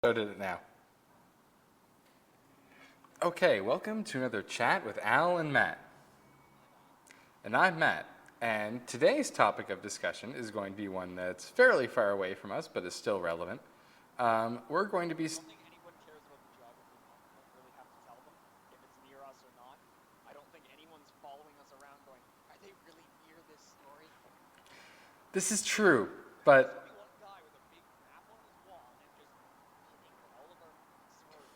So did it now. Okay, welcome to another chat with Al and Matt. And I'm Matt. And today's topic of discussion is going to be one that's fairly far away from us, but is still relevant. We're going to be... I don't think anyone cares about the geography. We don't really have to tell them if it's near us or not. I don't think anyone's following us around going, are they really near this story? This is true, but... There's only one guy with a big map on his wall and just hitting all of our stories.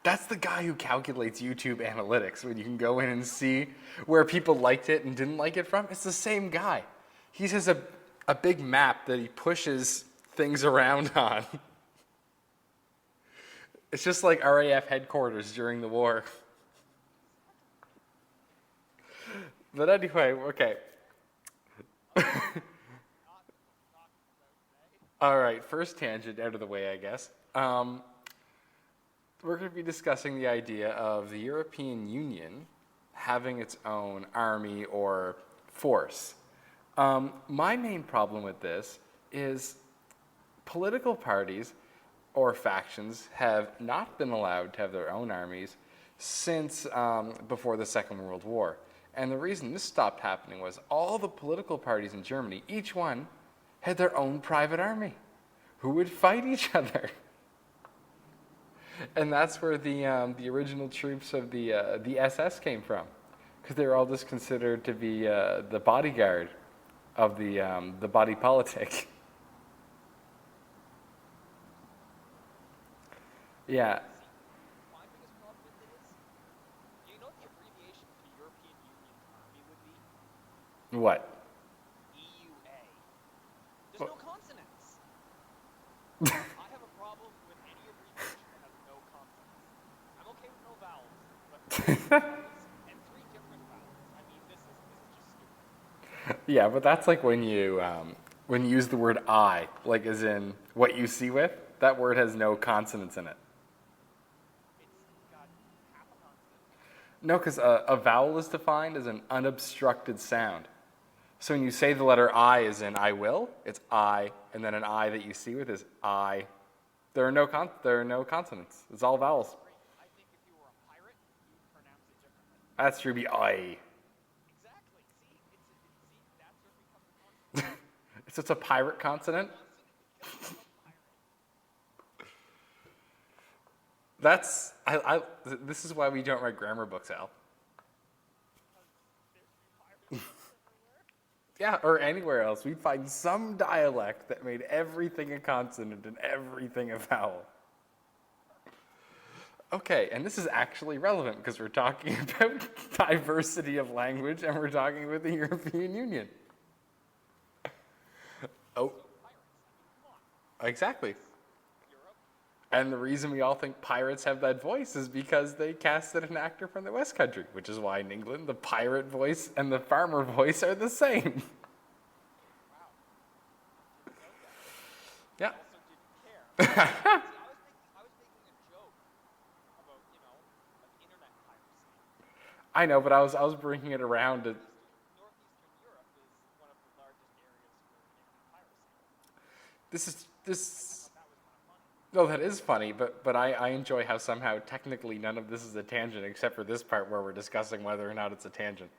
That's the guy who calculates YouTube analytics when you can go in and see where people liked it and didn't like it from. It's the same guy. He has a big map that he pushes things around on. It's just like RAF headquarters during the war. But anyway, okay. All right, first tangent out of the way, I guess. We're going to be discussing the idea of the European Union having its own army or force. My main problem with this is political parties or factions have not been allowed to have their own armies since before the Second World War. And the reason this stopped happening was all the political parties in Germany, each one had their own private army who would fight each other. And that's where the original troops of the SS came from, because they were all just considered to be the bodyguard of the body politic. Yeah. My biggest problem with it is, you know what the abbreviation for the European Union's army would be? What? EUA. There's no consonants. I have a problem with any abbreviation that has no consonants. I'm okay with no vowels, but and three different vowels. I mean, this is just stupid. Yeah, but that's like when you use the word I, like as in what you see with. That word has no consonants in it. It's got half a consonant. No, because a vowel is defined as an unobstructed sound. So when you say the letter I as in I will, it's I, and then an I that you see with is I. There are no consonants. It's all vowels. I think if you were a pirate, you'd pronounce it differently. That's true. Be I. Exactly. See, that's where it becomes a consonant. So it's a pirate consonant. That's This is why we don't write grammar books, Al. Yeah, or anywhere else. We'd find some dialect that made everything a consonant and everything a vowel. Okay, and this is actually relevant because we're talking about diversity of language and we're talking about the European Union. Oh, exactly. And the reason we all think pirates have that voice is because they casted an actor from the West Country, which is why in England the pirate voice and the farmer voice are the same. Yeah. I was making a joke about, like internet piracy. I know, but I was bringing it around to. Northeastern Europe is one of the largest areas for internet piracy. This. That was kind of funny. No, that is funny, but I enjoy how somehow technically none of this is a tangent except for this part where we're discussing whether or not it's a tangent.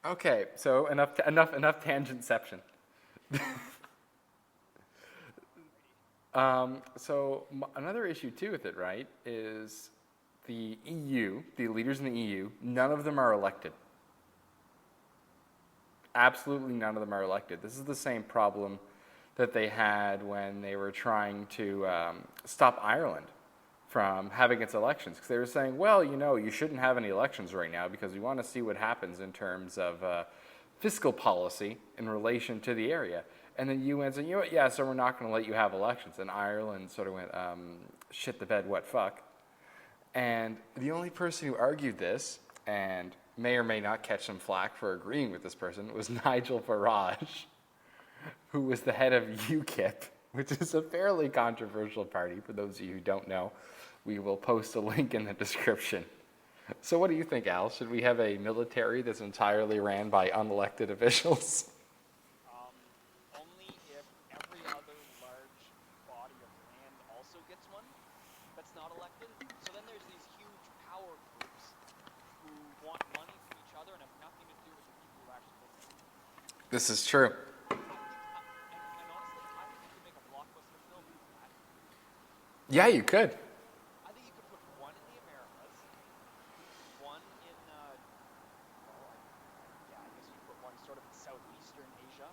Okay, so enough tangentception. Another issue too with it, right, is the EU, the leaders in the EU, none of them are elected. Absolutely none of them are elected. This is the same problem that they had when they were trying to stop Ireland from having its elections. Because they were saying, well, you shouldn't have any elections right now because we want to see what happens in terms of fiscal policy in relation to the area. And then UN said, what, yeah, so we're not going to let you have elections. And Ireland sort of went, shit the bed, what fuck. And the only person who argued this, and may or may not catch some flack for agreeing with this person, was Nigel Farage, who was the head of UKIP, which is a fairly controversial party. For those of you who don't know, we will post a link in the description. So what do you think, Al? Should we have a military that's entirely ran by unelected officials? Only if every that's not elected. So then there's these huge power groups who want money from each other and have nothing to do with the people who actually live there. This is true. And honestly, I think you could make a blockbuster film out of that. Yeah, you could. I think you could put one in the Americas, one in, I guess you could put one sort of in southeastern Asia,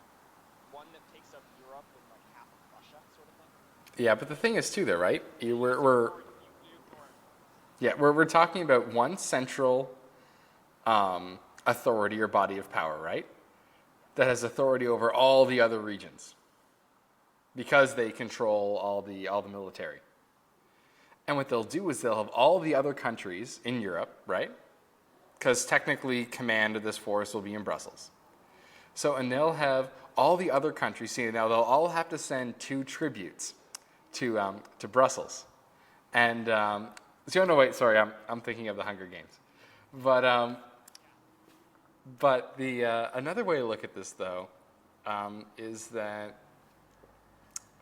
one that takes up Europe and like half of Russia, sort of thing. Yeah, but the thing is too, though, right? We're You ignore it. yeah, we're talking about one central authority or body of power, right? That has authority over all the other regions because they control all the military. And what they'll do is they'll have all the other countries in Europe, right? Because technically command of this force will be in Brussels. So, and they'll have all the other countries, see, now they'll all have to send 2 tributes to Brussels. And, so no, wait, sorry, I'm thinking of the Hunger Games. But the another way to look at this, though, is that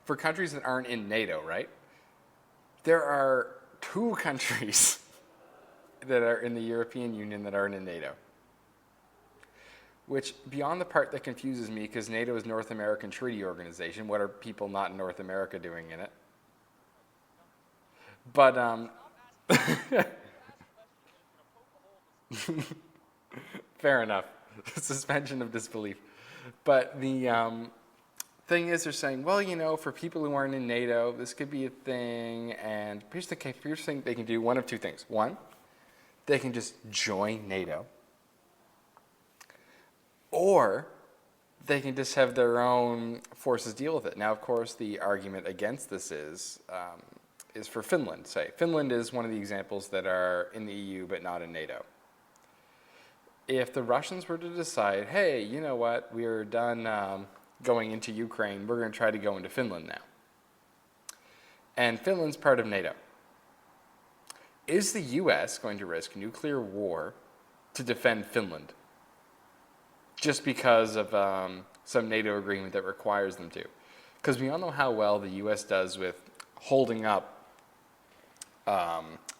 for countries that aren't in NATO, right? There are 2 countries that are in the European Union that aren't in NATO. Which, beyond the part that confuses me, because NATO is North American Treaty Organization, what are people not in North America doing in it? But, fair enough. Suspension of disbelief. But the thing is, they're saying, well, you know, for people who aren't in NATO, this could be a thing. And here's the thing they can do: one of 2 things. One, they can just join NATO. Or they can just have their own forces deal with it. Now, of course, the argument against this is for Finland, say. Finland is one of the examples that are in the EU but not in NATO. If the Russians were to decide, hey, you know what, we're done going into Ukraine, we're going to try to go into Finland now. And Finland's part of NATO. Is the U.S. going to risk nuclear war to defend Finland just because of some NATO agreement that requires them to? Because we all know how well the U.S. does with holding up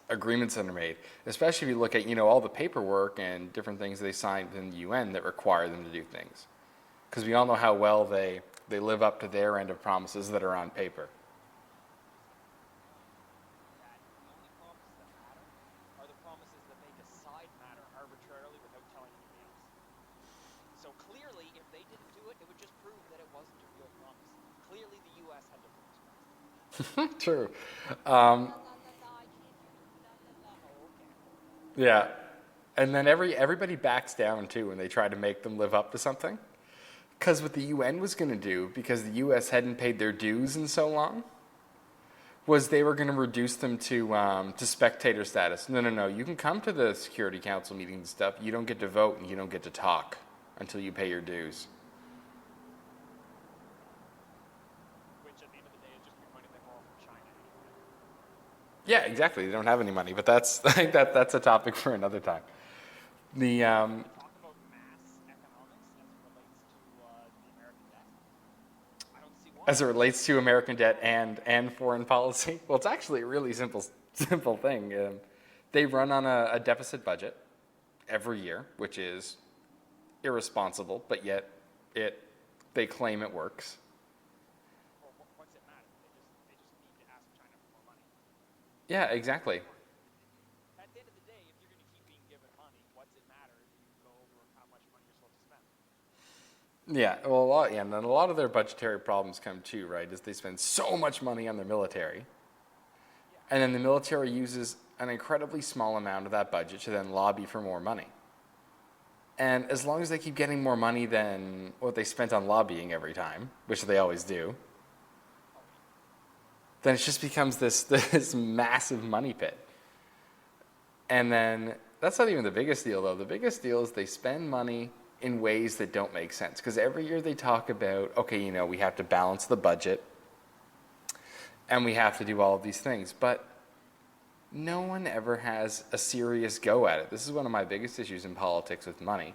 agreements that are made, especially if you look at, you know, all the paperwork and different things they signed in the UN that require them to do things. Because we all know how well they live up to their end of promises that are on paper. That the only promises that matter are the promises that they decide matter arbitrarily without telling any names. So clearly, if they didn't do it, it would just prove that it wasn't a real promise. Clearly, the U.S. had different perspectives. True. I can't do that. Yeah. And then everybody backs down, too, when they try to make them live up to something. Because what the UN was going to do, because the U.S. hadn't paid their dues in so long, was they were going to reduce them to spectator status. No. You can come to the Security Council meetings and stuff. You don't get to vote and you don't get to talk until you pay your dues. Which at the end of the day is just the money they borrow from China anyway. Yeah, exactly. They don't have any money, but that's I think that's a topic for another time. The Talk about mass economics as it relates to the American debt. I don't see why. as it relates to American debt and foreign policy, well, it's actually a really simple thing. They run on a deficit budget every year, which is irresponsible, but yet they claim it works. Well, what's it matter? They just need to ask China for more money. Yeah, exactly. At the end of the day, if you're going to keep being given money, what's it matter if you go over how much money you're supposed to spend? Yeah, well, and then a lot of their budgetary problems come too, right? Is they spend so much money on their military, and then the military uses an incredibly small amount of that budget to then lobby for more money. And as long as they keep getting more money than what they spent on lobbying every time, which they always do, then it just becomes this massive money pit. And then that's not even the biggest deal, though. The biggest deal is they spend money in ways that don't make sense. Because every year they talk about, okay, you know, we have to balance the budget and we have to do all of these things. But no one ever has a serious go at it. This is one of my biggest issues in politics with money,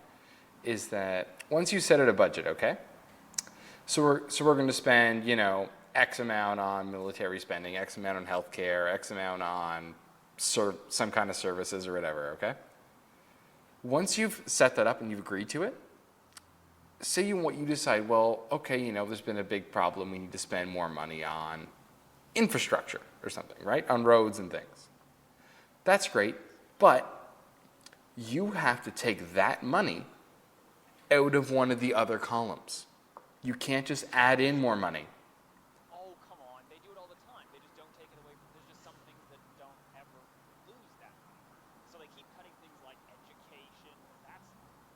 is that once you set out a budget, okay? So we're going to spend, you know, X amount on military spending, X amount on healthcare, X amount on some kind of services or whatever, okay? Once you've set that up and you've agreed to it, say you decide, well, okay, there's been a big problem. We need to spend more money on infrastructure or something, right? On roads and things. That's great, but you have to take that money out of one of the other columns. You can't just add in more money. Oh, come on. They do it all the time. They just don't take it away. There's just some things that don't ever lose that money. So they keep cutting things like education. That's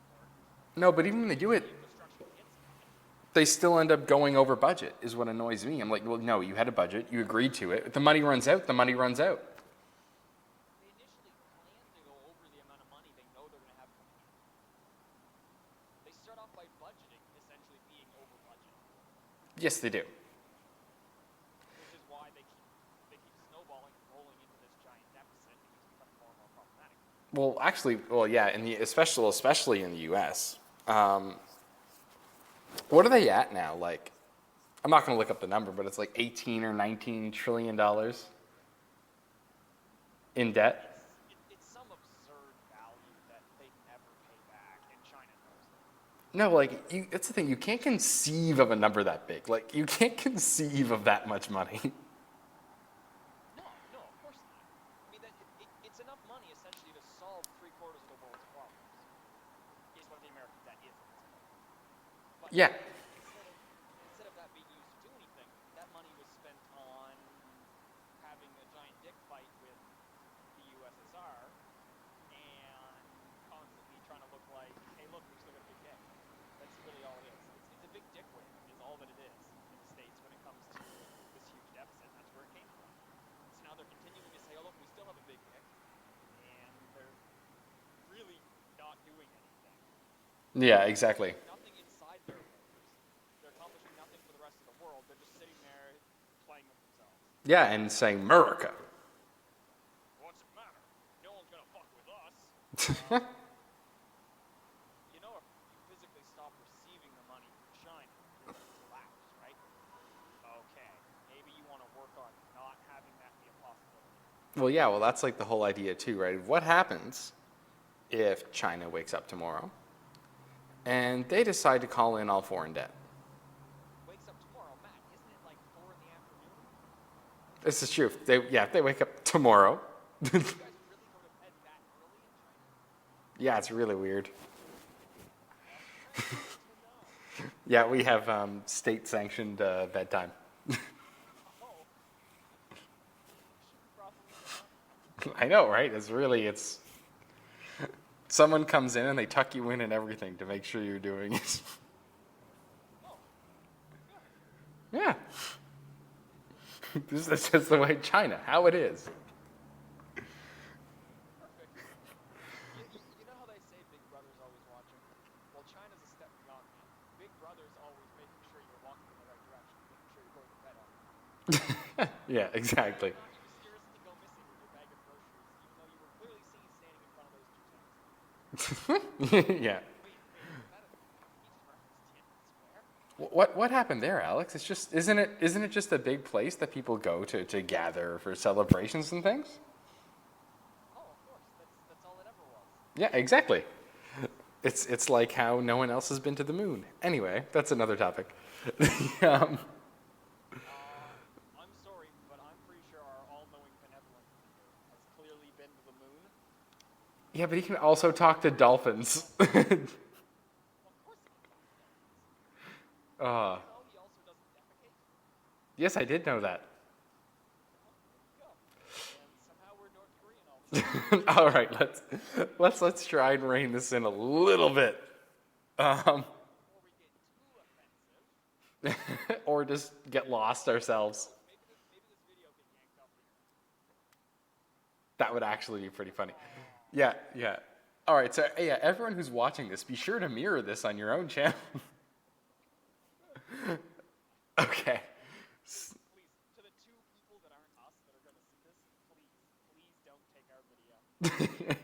important. No, but even when they do it, Infrastructure gets cut. they still end up going over budget, is what annoys me. I'm like, well, no, you had a budget, you agreed to it. If the money runs out, the money runs out. They initially plan to go over the amount of money they know they're going to have coming in. They start off by budgeting, essentially being over budget. Yes, they do. Which is why they keep snowballing and rolling into this giant deficit, and it's becoming more and more problematic. Well, actually, yeah, especially in the U.S. What are they at now? Like, I'm not going to look up the number, but it's like 18 or 19 trillion dollars in debt. It's some absurd value that they never pay back, and China knows it. No, like, that's the thing. You can't conceive of a number that big. Like, you can't conceive of that much money. No, of course not. I mean, it's enough money essentially to solve 3/4 of the world's problems. Is what the American debt is. But Yeah. instead of that being used to do anything, that money was spent on having a giant dick fight with the USSR and constantly trying to look like, hey, look, we've still got a big dick. That's really all it is. It's a big dick wave is all that it is in the States when it comes to this huge deficit. That's where it came from. So now they're continuing to say, oh, look, we still have a big dick. And they're really not doing anything. Yeah, exactly. Nothing inside their borders. They're accomplishing nothing for the rest of the world. They're just sitting there playing with themselves. Yeah, and saying America. What's it matter? No one's gonna fuck with us. You know, if you physically stop receiving the money from China, you're gonna collapse, right? Okay, maybe you want to work on not having that be a possibility. Well, yeah, that's like the whole idea too, right? What happens if China wakes up tomorrow and they decide to call in all foreign debt? Wakes up tomorrow, Matt. Isn't it like 4 in the afternoon? This is true. If they wake up tomorrow. You guys really go to bed that early in China? Yeah, it's really weird. Yeah, we have state-sanctioned bedtime. Oh. Should probably I know, right? It's someone comes in and they tuck you in and everything to make sure you're doing it. Oh. Yeah. This is just the way China, how it is. Perfect. You know how they say Big Brother's always watching? Well, China's a step beyond that. Big Brother's always making sure you're walking in the right direction, making sure you're going to bed on time. Yeah, exactly. Not you mysteriously go missing with your bag of groceries, even though you were clearly seen standing in front of those two tanks. Yeah. Wait, is that he just referenced Tiananmen Square? What happened there, Alex? It's just isn't it just a big place that people go to gather for celebrations and things? Oh, of course. That's all it ever was. Yeah, exactly. It's like how no one else has been to the moon. Anyway, that's another topic. I'm sorry, but I'm pretty sure our all-knowing benevolent leader has clearly been to the moon. Yeah, but he can also talk to dolphins. Well, of course he can talk to dolphins. uh, No, he also doesn't defecate. yes, I did know that. Go. And somehow we're North Korean all of a sudden. All right, let's try and rein this in a little bit, Before we get too offensive, or just get lost ourselves. maybe this video get yanked off the internet. That would actually be pretty funny. Yeah. All right, so yeah, everyone who's watching this, be sure to mirror this on your own channel. Okay. Please, to the 2 people that aren't us that are going to see this, please don't take our video.